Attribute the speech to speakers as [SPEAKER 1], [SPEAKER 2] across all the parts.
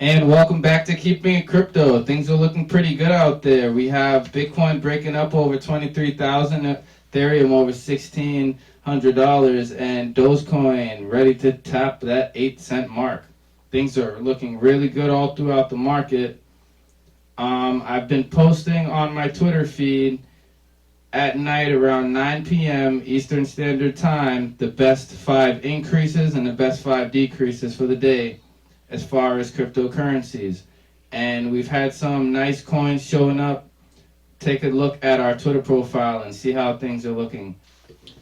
[SPEAKER 1] And welcome back to Keeping It Crypto. Things are looking pretty good out there. We have Bitcoin breaking up over 23,000, Ethereum over $1,600, and Dogecoin ready to tap that 8 cent mark. Things are looking really good all throughout the market. I've been posting on my Twitter feed at night around 9 p.m. Eastern Standard Time the best 5 increases and the best 5 decreases for the day as far as cryptocurrencies. And we've had some nice coins showing up. Take a look at our Twitter profile and see how things are looking.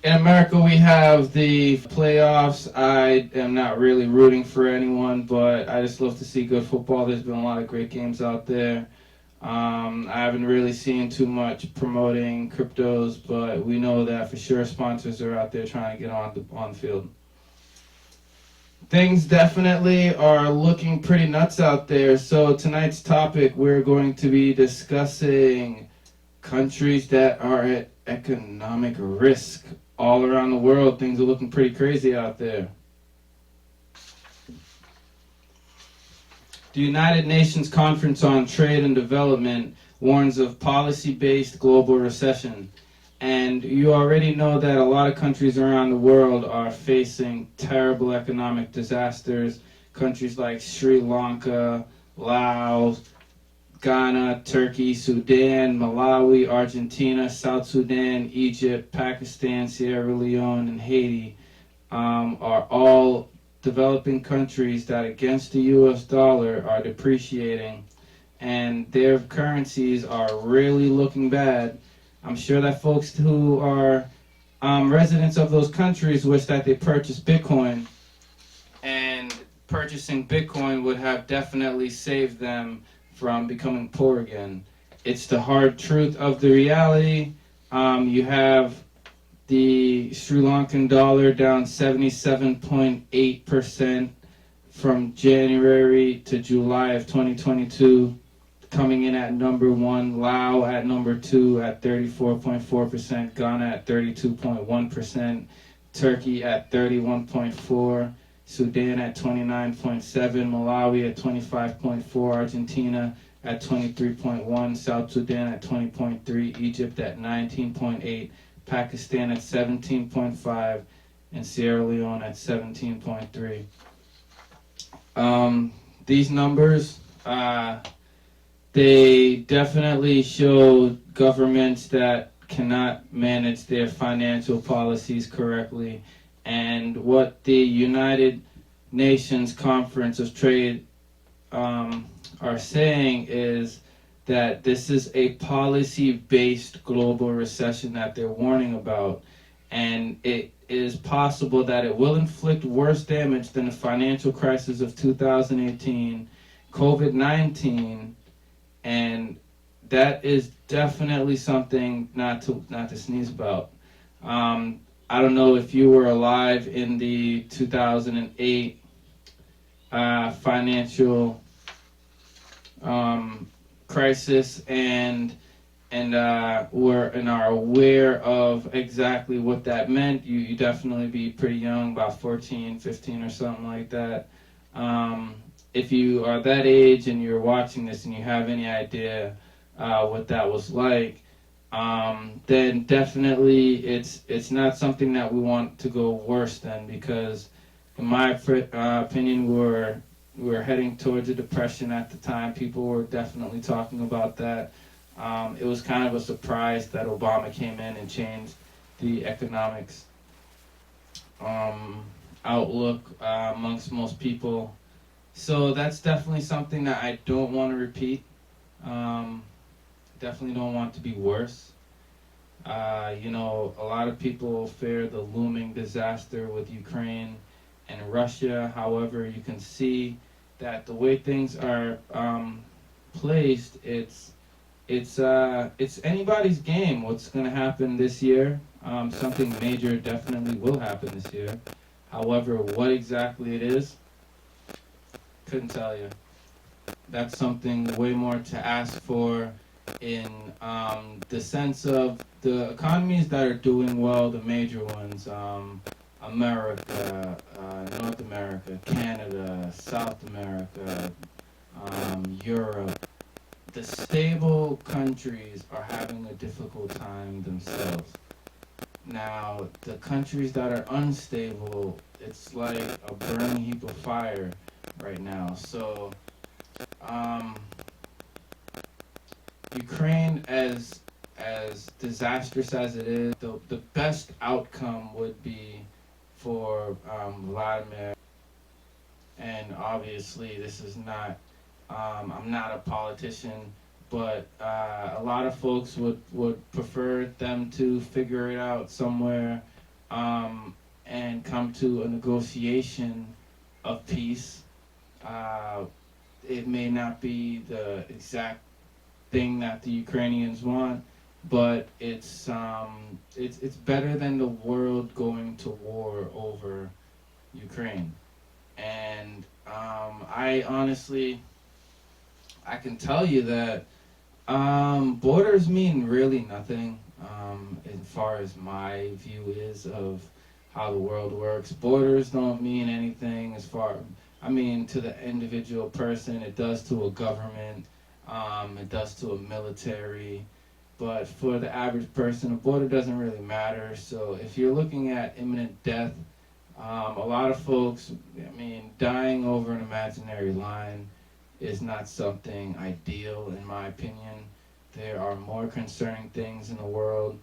[SPEAKER 1] In America, we have the playoffs. I am not really rooting for anyone, but I just love to see good football. There's been a lot of great games out there. I haven't really seen too much promoting cryptos, but we know that for sure sponsors are out there trying to get on the field. Things definitely are looking pretty nuts out there. So tonight's topic, we're going to be discussing countries that are at economic risk all around the world. Things are looking pretty crazy out there. The United Nations Conference on Trade and Development warns of policy-based global recession. And you already know that a lot of countries around the world are facing terrible economic disasters. Countries like Sri Lanka, Laos, Ghana, Turkey, Sudan, Malawi, Argentina, South Sudan, Egypt, Pakistan, Sierra Leone, and Haiti are all developing countries that against the US dollar are depreciating, and their currencies are really looking bad. I'm sure that folks who are residents of those countries wish that they purchased Bitcoin, and purchasing Bitcoin would have definitely saved them from becoming poor again. It's the hard truth of the reality. You have the Sri Lankan dollar down 77.8% from January to July of 2022, coming in at number one, Laos at number two at 34.4%, Ghana at 32.1%, Turkey at 31.4%, Sudan at 29.7%, Malawi at 25.4%, Argentina at 23.1%, South Sudan at 20.3%, Egypt at 19.8%, Pakistan at 17.5%, and Sierra Leone at 17.3%. These numbers, they definitely show governments that cannot manage their financial policies correctly. And what the United Nations Conference of Trade are saying is that this is a policy-based global recession that they're warning about. And it is possible that it will inflict worse damage than the financial crisis of 2018, COVID-19, and that is definitely something not to sneeze about. I don't know if you were alive in the 2008 financial crisis and are aware of exactly what that meant. You definitely be pretty young, about 14, 15 or something like that. If you are that age and you're watching this and you have any idea what that was like, then definitely it's not something that we want to go worse than, because in my opinion we're heading towards a depression at the time. People were definitely talking about that. It was kind of a surprise that Obama came in and changed the economics outlook amongst most people. So that's definitely something that I don't want to repeat. Definitely don't want to be worse. A lot of people fear the looming disaster with Ukraine and Russia. However, you can see that the way things are placed, it's anybody's game. What's going to happen this year? Something major definitely will happen this year. However, what exactly it is, couldn't tell you. That's something way more to ask for in the sense of the economies that are doing well, the major ones, America, North America, Canada, South America, Europe, the stable countries are having a difficult time themselves. Now, the countries that are unstable, it's like a burning heap of fire right now. So, um, Ukraine, as disastrous as it is, the best outcome would be for Vladimir. And obviously, this is not. I'm not a politician, but a lot of folks would prefer them to figure it out somewhere and come to a negotiation of peace. Uh, it may not be the exact thing that the Ukrainians want, but it's better than the world going to war over Ukraine. And I honestly, I can tell you that borders mean really nothing as far as my view is of how the world works. Borders don't mean anything as far, I mean, to the individual person. It does to a government. It does to a military. But for the average person, a border doesn't really matter. So if you're looking at imminent death, a lot of folks, I mean, dying over an imaginary line is not something ideal, in my opinion. There are more concerning things in the world.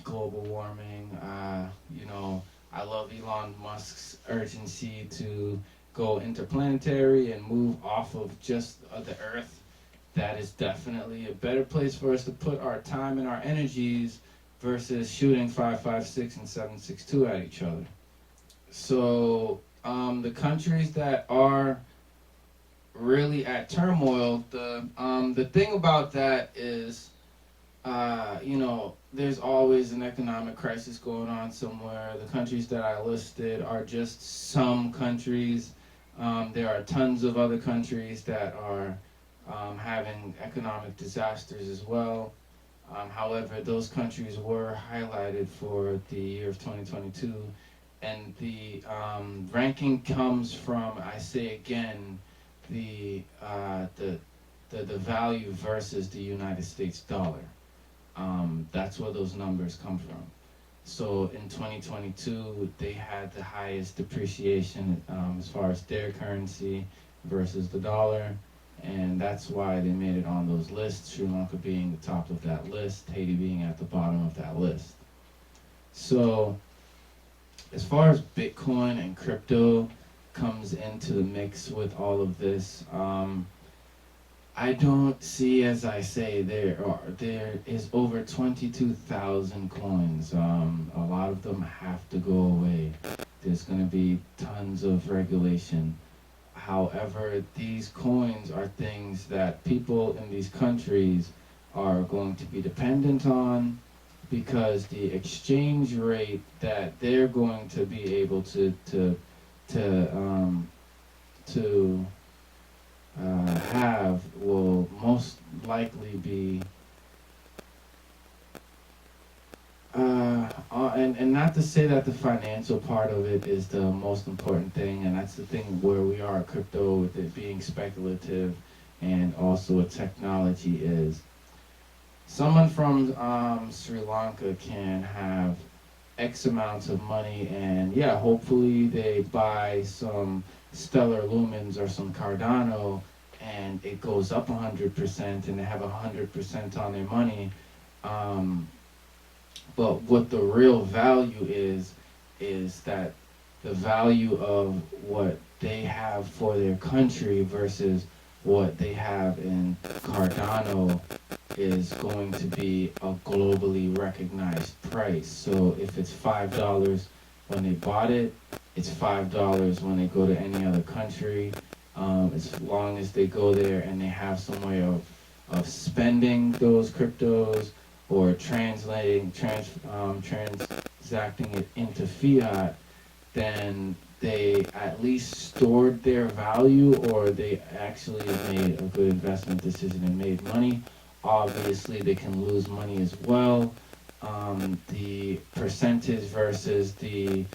[SPEAKER 1] Global warming. I love Elon Musk's urgency to go interplanetary and move off of just the Earth. That is definitely a better place for us to put our time and our energies versus shooting 5.56 and 7.62 at each other. So the countries that are really at turmoil, the thing about that is, there's always an economic crisis going on somewhere. The countries that I listed are just some countries. There are tons of other countries that are having economic disasters as well. However, those countries were highlighted for the year of 2022, and the ranking comes from, I say again, the value versus the United States dollar. That's where those numbers come from. So in 2022, they had the highest depreciation as far as their currency versus the dollar, and that's why they made it on those lists, Sri Lanka being the top of that list, Haiti being at the bottom of that list. So as far as Bitcoin and crypto comes into the mix with all of this, I don't see, as I say, there is over 22,000 coins. A lot of them have to go away. There's going to be tons of regulation. However, these coins are things that people in these countries are going to be dependent on, because the exchange rate that they're going to be able to have will most likely be and not to say that the financial part of it is the most important thing, and that's the thing where we are at crypto, with it being speculative and also a technology, is someone from Sri Lanka can have X amounts of money, and yeah, hopefully they buy some Stellar Lumens or some Cardano, and it goes up 100%, and they have 100% on their money. But what the real value is that the value of what they have for their country versus what they have in Cardano is going to be a globally recognized price. So if it's $5 when they bought it, it's $5 when they go to any other country. As long as they go there and they have some way of spending those cryptos or transacting it into fiat, then they at least stored their value, or they actually made a good investment decision and made money. Obviously, they can lose money as well. The percentage versus the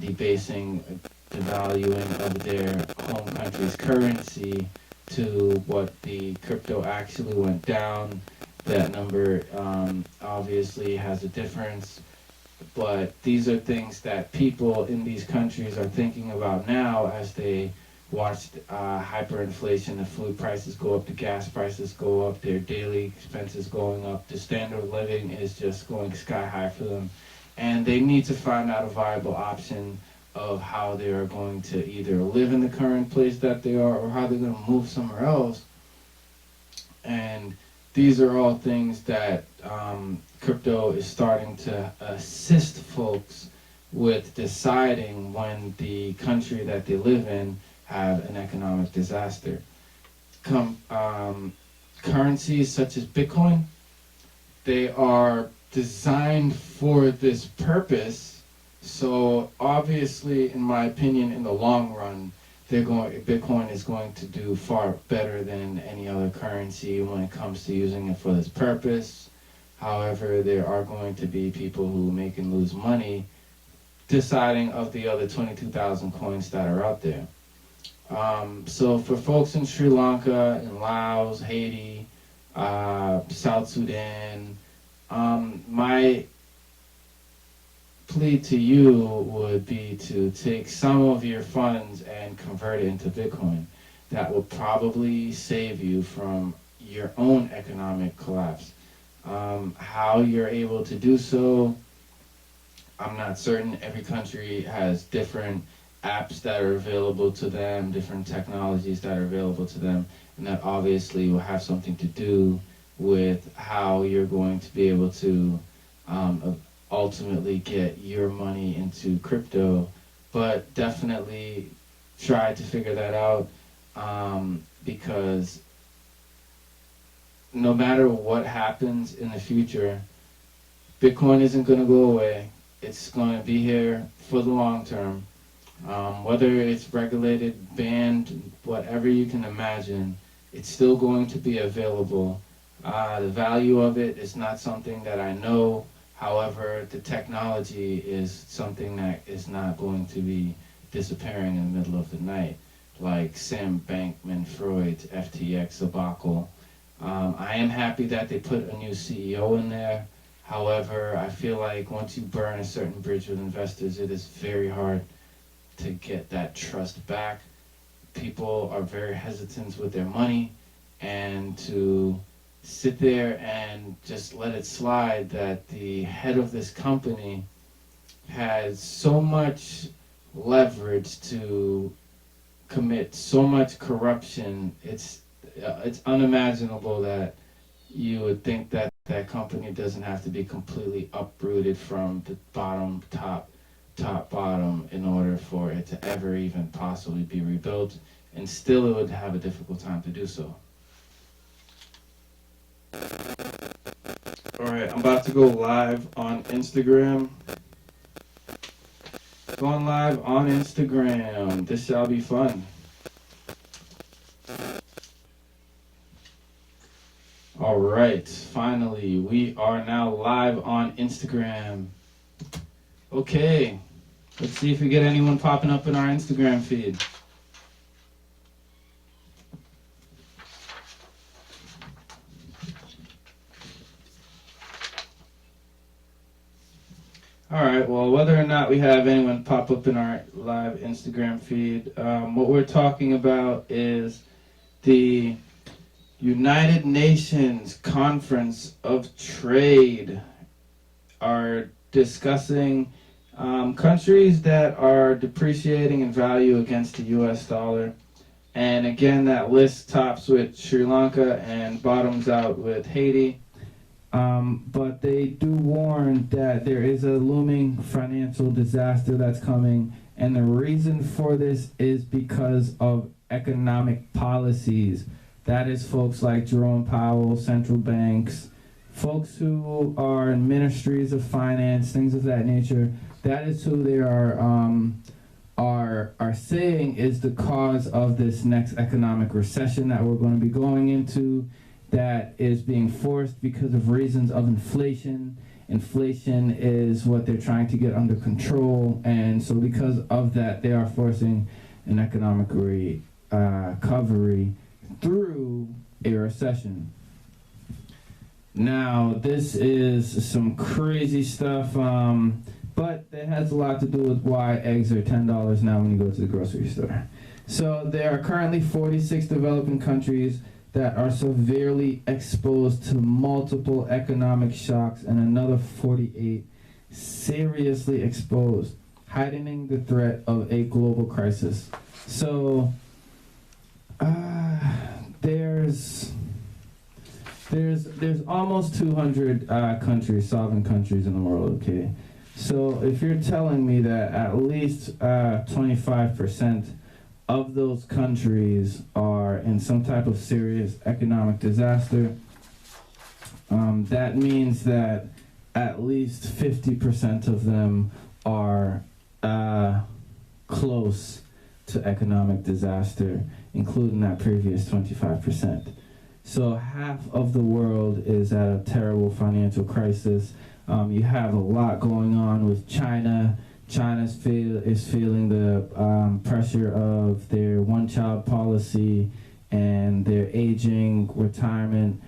[SPEAKER 1] debasing, devaluing of their home country's currency to what the crypto actually went down. That number obviously has a difference, but these are things that people in these countries are thinking about now as they watch hyperinflation. The food prices go up, the gas prices go up, their daily expenses going up, the standard of living is just going sky high for them, and they need to find out a viable option of how they are going to either live in the current place that they are or how they're going to move somewhere else. And these are all things that crypto is starting to assist folks with deciding when the country that they live in have an economic disaster. Currencies such as Bitcoin, they are designed for this purpose. So obviously, in my opinion, in the long run, Bitcoin is going to do far better than any other currency when it comes to using it for this purpose. However, there are going to be people who make and lose money deciding of the other 22,000 coins that are out there. So for folks in Sri Lanka, in Laos, Haiti, South Sudan, my plea to you would be to take some of your funds and convert it into Bitcoin. That will probably save you from your own economic collapse. How you're able to do so, I'm not certain. Every country has different apps that are available to them, different technologies that are available to them, and that obviously will have something to do with how you're going to be able to ultimately get your money into crypto. But definitely try to figure that out, because no matter what happens in the future, Bitcoin isn't going to go away. It's going to be here for the long term. Whether it's regulated, banned, whatever you can imagine, it's still going to be available. The value of it is not something that I know. However, the technology is something that is not going to be disappearing in the middle of the night, like Sam Bankman-Fried's FTX debacle. I am happy that they put a new CEO in there. However, I feel like once you burn a certain bridge with investors, it is very hard to get that trust back. People are very hesitant with their money, and to sit there and just let it slide that the head of this company has so much leverage to commit so much corruption, it's unimaginable that you would think that that company doesn't have to be completely uprooted from the top bottom in order for it to ever even possibly be rebuilt, and still it would have a difficult time to do so. Alright, I'm about to go live on Instagram. Going live on Instagram. This shall be fun. Alright, finally, we are now live on Instagram. Okay, let's see if we get anyone popping up in our Instagram feed. Alright, well, whether or not we have anyone pop up in our live Instagram feed, what we're talking about is the United Nations Conference of Trade are discussing countries that are depreciating in value against the US dollar. And again, that list tops with Sri Lanka and bottoms out with Haiti. But they do warn that there is a looming financial disaster that's coming, and the reason for this is because of economic policies. That is folks like Jerome Powell, central banks, folks who are in ministries of finance, things of that nature. That is who they are saying is the cause of this next economic recession that we're going to be going into, that is being forced because of reasons of inflation. Inflation is what they're trying to get under control, and so because of that, they are forcing an economic recovery through a recession. Now, this is some crazy stuff, but it has a lot to do with why eggs are $10 now when you go to the grocery store. So there are currently 46 developing countries that are severely exposed to multiple economic shocks and another 48 seriously exposed, heightening the threat of a global crisis. So there's almost 200 countries, sovereign countries in the world, okay? So if you're telling me that at least 25% of those countries are in some type of serious economic disaster, that means that at least 50% of them are close to economic disaster, including that previous 25%. So half of the world is at a terrible financial crisis. You have a lot going on with China. China is feeling the pressure of their one-child policy and their aging retirement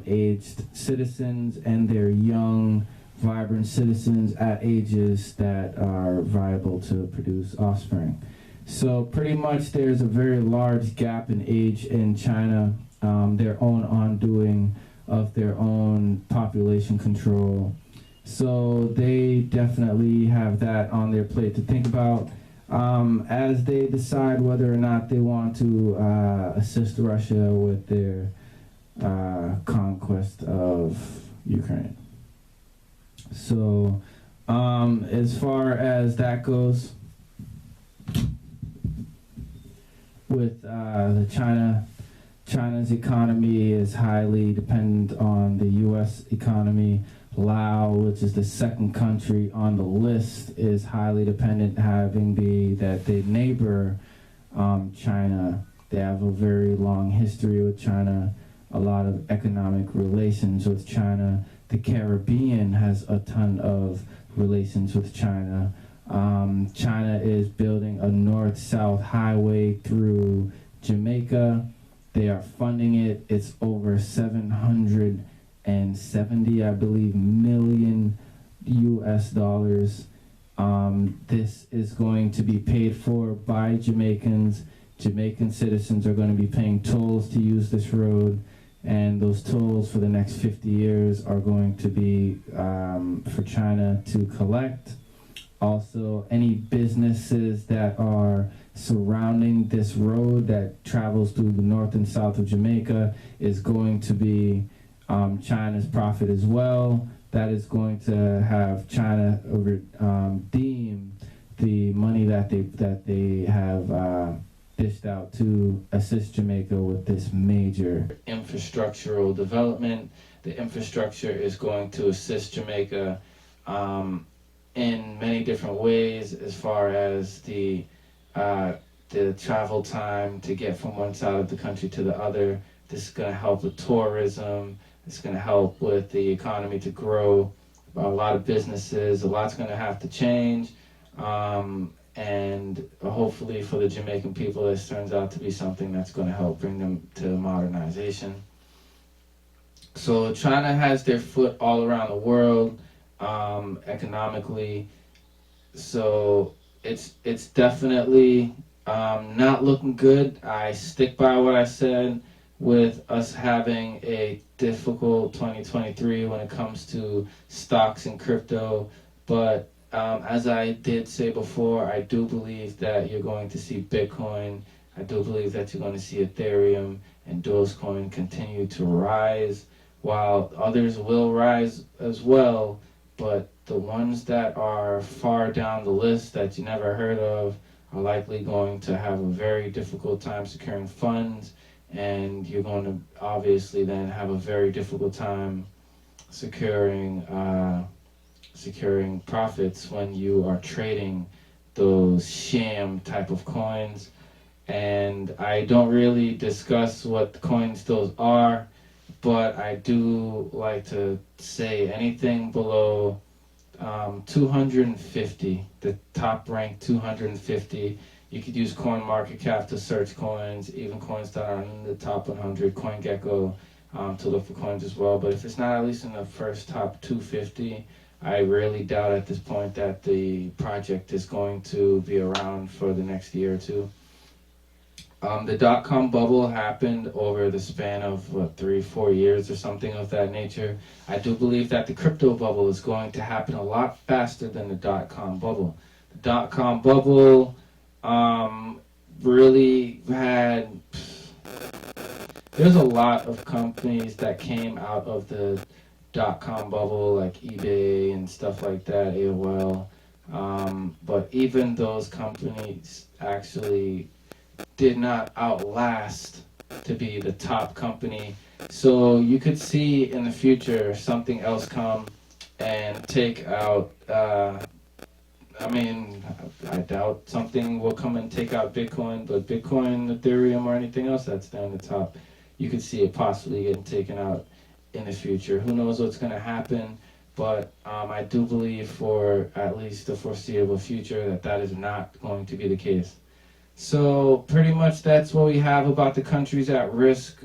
[SPEAKER 1] aged citizens and their young, vibrant citizens at ages that are viable to produce offspring. So pretty much there's a very large gap in age in China, their own undoing of their own population control. So they definitely have that on their plate to think about as they decide whether or not they want to assist Russia with their conquest of Ukraine. So as far as that goes, with China's economy is highly dependent on the U.S. economy. Laos, which is the second country on the list, is highly dependent, having that they neighbor China. They have a very long history with China, a lot of economic relations with China. The Caribbean has a ton of relations with China. China is building a north-south highway through Jamaica. They are funding it. It's over 770, I believe, million US dollars. This is going to be paid for by Jamaicans. Jamaican citizens are going to be paying tolls to use this road, and those tolls for the next 50 years are going to be for China to collect. Also, any businesses that are surrounding this road that travels through the north and south of Jamaica is going to be China's profit as well. That is going to have China redeem the money that they have dished out to assist Jamaica with this major infrastructural development. The infrastructure is going to assist Jamaica in many different ways, as far as the travel time to get from one side of the country to the other. This is going to help with tourism. It's going to help with the economy to grow. A lot of businesses, a lot's going to have to change. And hopefully for the Jamaican people, this turns out to be something that's going to help bring them to modernization. So China has their foot all around the world economically. So it's definitely not looking good. I stick by what I said with us having a difficult 2023 when it comes to stocks and crypto. But as I did say before, I do believe that you're going to see Bitcoin. I do believe that you're going to see Ethereum and Dogecoin continue to rise, while others will rise as well. But the ones that are far down the list that you never heard of are likely going to have a very difficult time securing funds, and you're going to obviously then have a very difficult time securing profits when you are trading those sham type of coins. And I don't really discuss what coins those are, but I do like to say anything below 250, the top ranked 250 You could use CoinMarketCap to search coins, even coins that are in the top 100, CoinGecko, to look for coins as well. But if it's not at least in the first top 250, I really doubt at this point that the project is going to be around for the next year or two. The dot-com bubble happened over the span of, 3-4 years or something of that nature. I do believe that the crypto bubble is going to happen a lot faster than the dot-com bubble. The dot-com bubble really had... There's a lot of companies that came out of the dot-com bubble, like eBay and stuff like that, AOL. But even those companies actually did not outlast to be the top company. So you could see in the future something else come and take out, I doubt something will come and take out Bitcoin, but Bitcoin, Ethereum, or anything else that's down the top, you could see it possibly getting taken out in the future. Who knows what's going to happen, but I do believe for at least the foreseeable future that is not going to be the case. So pretty much that's what we have about the countries at risk.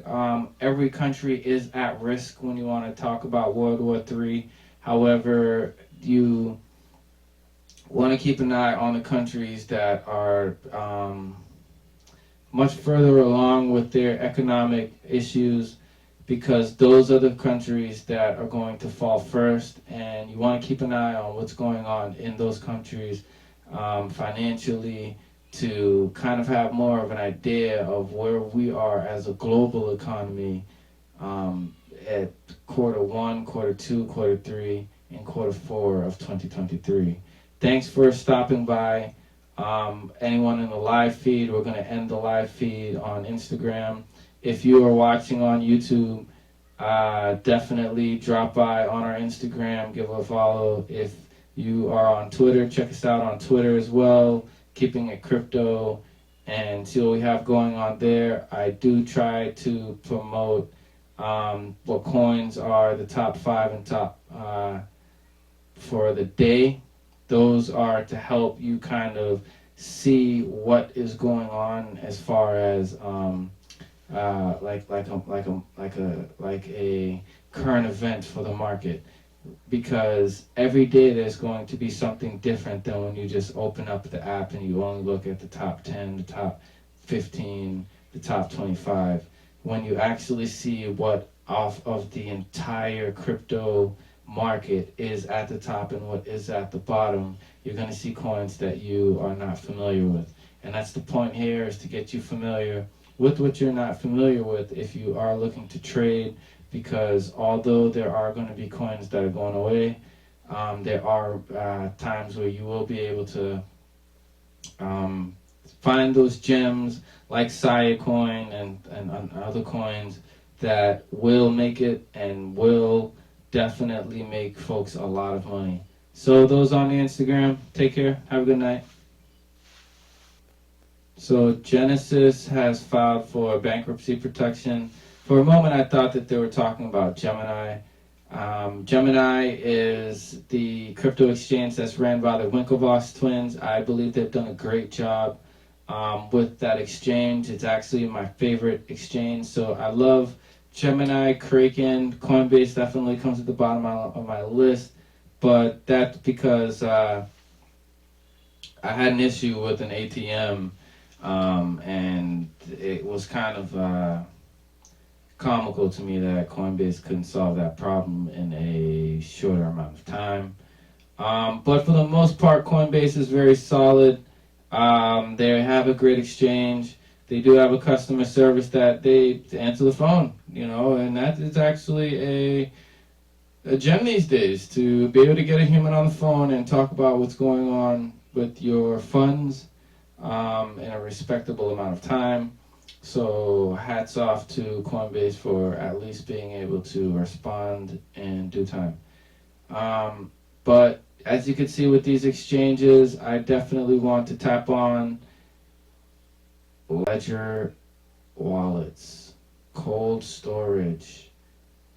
[SPEAKER 1] Every country is at risk when you want to talk about World War III. However, you want to keep an eye on the countries that are much further along with their economic issues, because those are the countries that are going to fall first, and you want to keep an eye on what's going on in those countries financially, to kind of have more of an idea of where we are as a global economy at Q1, Q2, Q3, and Q4 of 2023. Thanks for stopping by. Anyone in the live feed, we're going to end the live feed on Instagram. If you are watching on YouTube, definitely drop by on our Instagram, give a follow. If you are on Twitter, check us out on Twitter as well, Keeping It Crypto, and see what we have going on there. I do try to promote what coins are the top 5 and top for the day. Those are to help you kind of see what is going on as far as like a current event for the market, because every day there's going to be something different than when you just open up the app and you only look at the top 10, the top 15, the top 25. When you actually see what off of the entire crypto market is at the top and what is at the bottom, you're going to see coins that you are not familiar with. And that's the point here, is to get you familiar with what you're not familiar with if you are looking to trade, because although there are going to be coins that are going away, there are times where you will be able to find those gems like Saya coin and other coins that will make it and will definitely make folks a lot of money. So those on the Instagram, take care, have a good night. So Genesis has filed for bankruptcy protection. For a moment I thought that they were talking about Gemini. Gemini is the crypto exchange that's ran by the Winklevoss twins. I believe they've done a great job with that exchange. It's actually my favorite exchange. So I love Gemini, Kraken, Coinbase definitely comes at the bottom of my list. But that's because I had an issue with an ATM, and it was kind of comical to me that Coinbase couldn't solve that problem in a shorter amount of time. But for the most part, Coinbase is very solid. They have a great exchange. They do have a customer service that they answer the phone, and that is actually a gem these days, to be able to get a human on the phone and talk about what's going on with your funds in a respectable amount of time. So hats off to Coinbase for at least being able to respond in due time. But as you can see with these exchanges, I definitely want to tap on Ledger wallets, cold storage,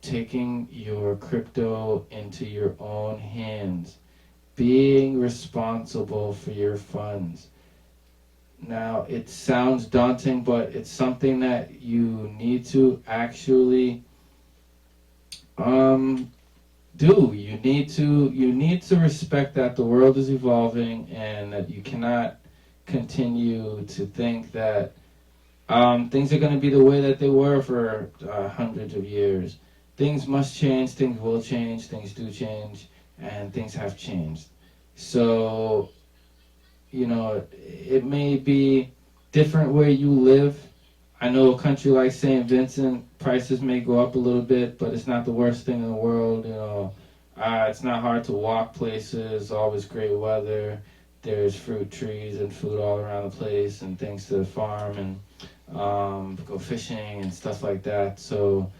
[SPEAKER 1] taking your crypto into your own hands, being responsible for your funds. Now, it sounds daunting, but it's something that you need to actually um, do. You need to respect that the world is evolving and that you cannot continue to think that things are going to be the way that they were for hundreds of years. Things must change, things will change, things do change, and things have changed. So, it may be different where you live. I know a country like St. Vincent, prices may go up a little bit, but it's not the worst thing in the world. It's not hard to walk places, always great weather. There's fruit trees and food all around the place and things to farm and go fishing and stuff like that. So,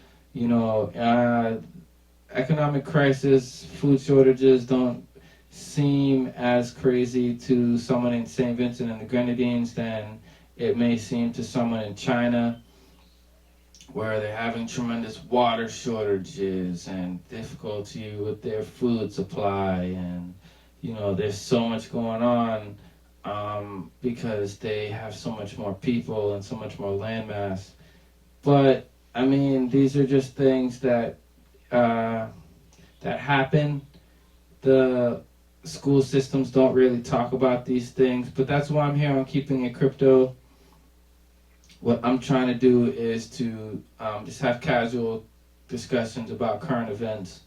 [SPEAKER 1] economic crisis, food shortages don't seem as crazy to someone in St. Vincent and the Grenadines than it may seem to someone in China, where they're having tremendous water shortages and difficulty with their food supply. And, there's so much going on because they have so much more people and so much more landmass. But, I mean, these are just things that happen. The school systems don't really talk about these things, but that's why I'm here on Keeping It Crypto. What I'm trying to do is to just have casual discussions about current events,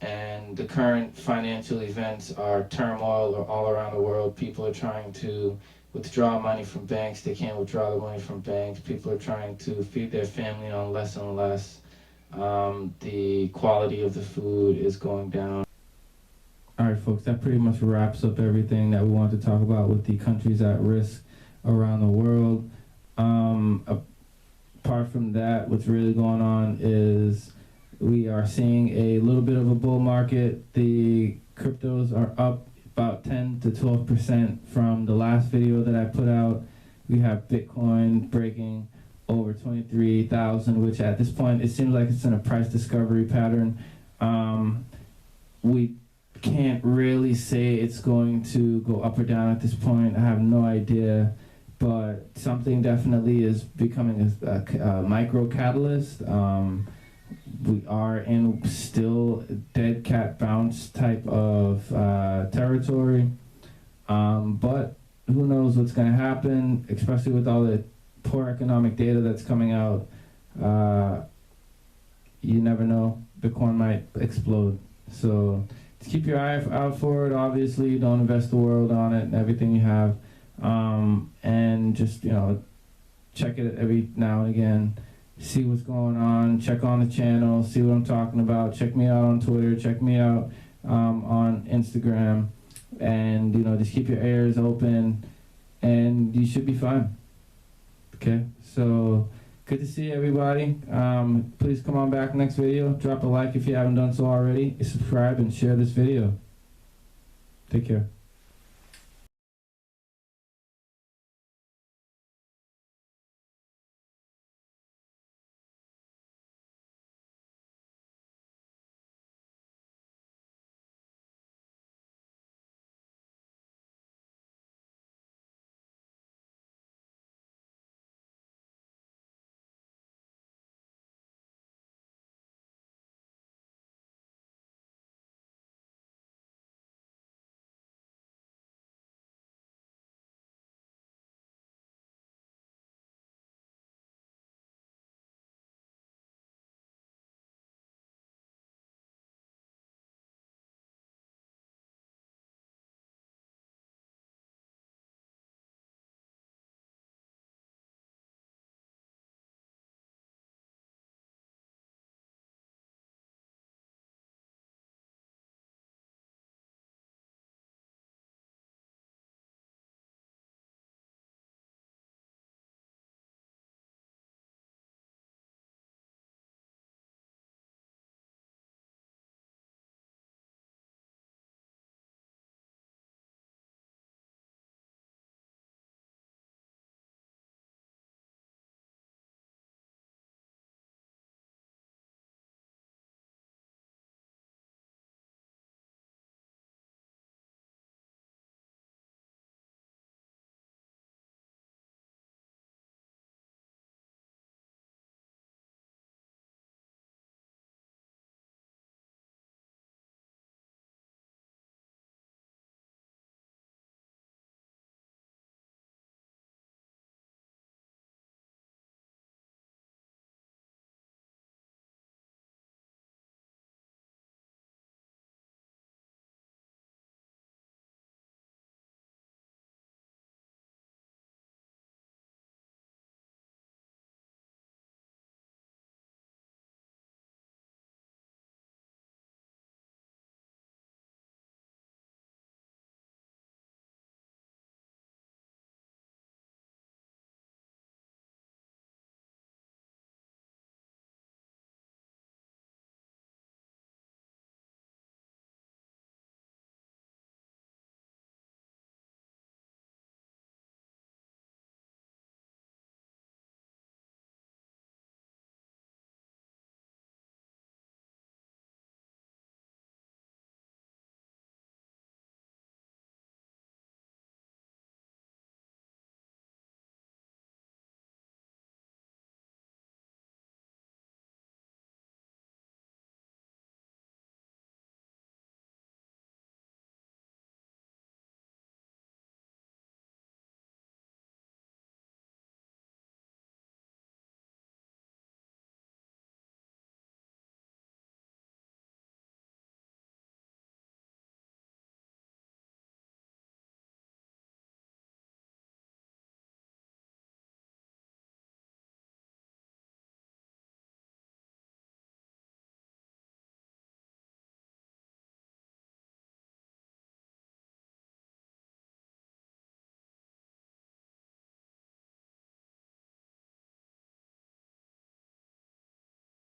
[SPEAKER 1] and the current financial events are turmoil all around the world. People are trying to withdraw money from banks. They can't withdraw the money from banks. People are trying to feed their family on less and less. The quality of the food is going down. All right, folks, that pretty much wraps up everything that we want to talk about with the countries at risk around the world. Apart from that, what's really going on is we are seeing a little bit of a bull market. The cryptos are up about 10 to 12% from the last video that I put out. We have Bitcoin breaking over 23,000, which at this point, it seems like it's in a price discovery pattern. We can't really say it's going to go up or down at this point. I have no idea, but something definitely is becoming a micro catalyst. We are in still dead cat bounce type of territory, but who knows what's going to happen, especially with all the poor economic data that's coming out. You never know. Bitcoin might explode. So keep your eye out for it. Obviously, don't invest the world on it and everything you have. And just, check it every now and again. See what's going on. Check on the channel. See what I'm talking about. Check me out on Twitter. Check me out on Instagram. And, just keep your ears open. And you should be fine. Okay? So, good to see everybody. Please come on back next video. Drop a like if you haven't done so already. Subscribe and share this video. Take care.